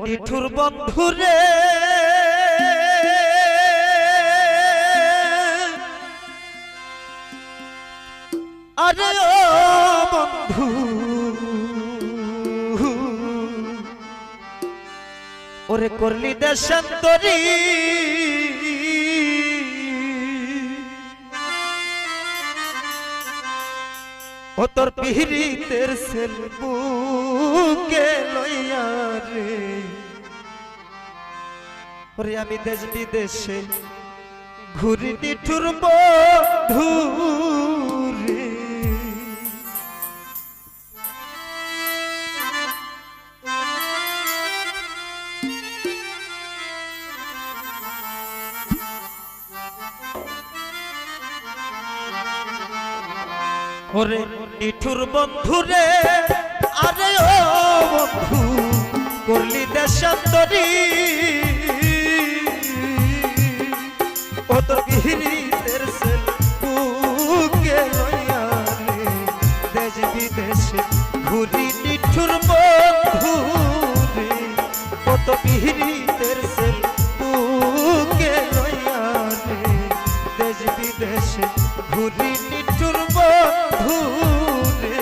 নিঠুর বন্ধুরে আরে ও বন্ধু ওরে করলি দেশান্তরী ও তোর পিহিরিতের সেলবুকে লইয়া রে ওরে আমি দেশ বিদেশে ঘুরি নিঠুর বন্ধু রে ওরে নিঠুর বন্ধু রে আরে ও বন্ধু করলি দেশান্তরী ও তোর গিরিতের সেল বুকে লইয়া রে দেশ বিদেশে ঘুরি নিঠুর বন্ধু রে ও তোর গিরিতের সেল বুকে লইয়া রে দেশ বিদেশে ঘুরি নিঠুর বন্ধু রে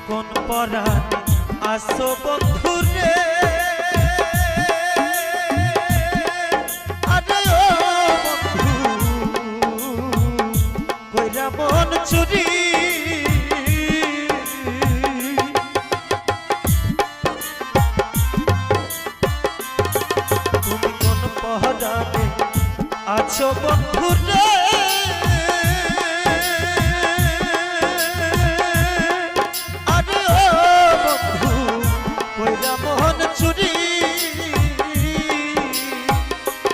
কোন পরাণ আসো বন্ধু রে আরে ও বন্ধু কইরা মন চুরি তুমি কোন পরাণে আছো বন্ধু রে চুরি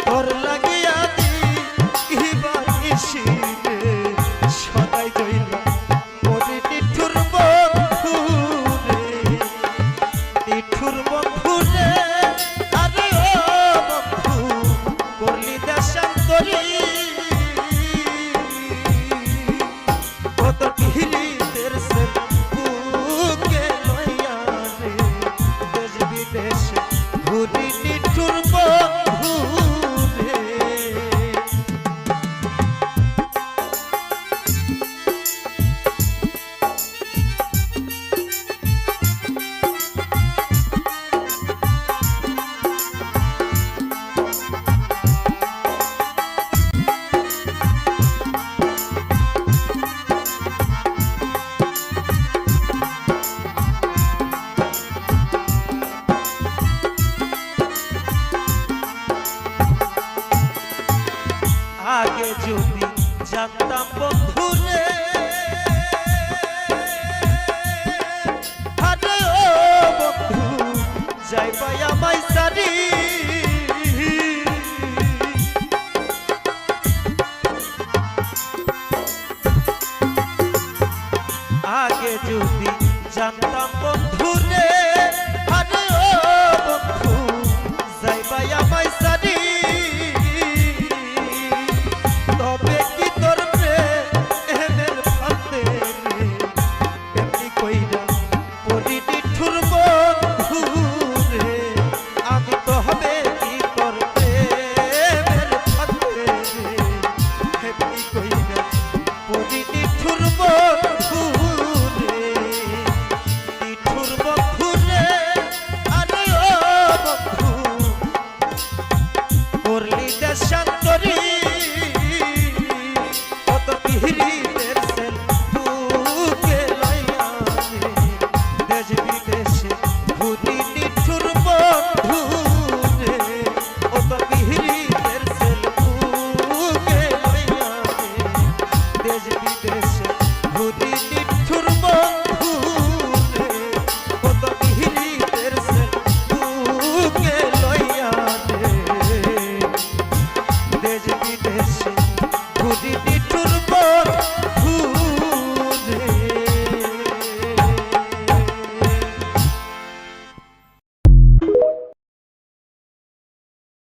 তোর লাগিয়া দিবানিসি রে সদাই জইলা ওরে নিঠুর বন্ধু রে নিঠুর বন্ধু রে আরে ও বন্ধু করলি দেশান্তরী বিদেশে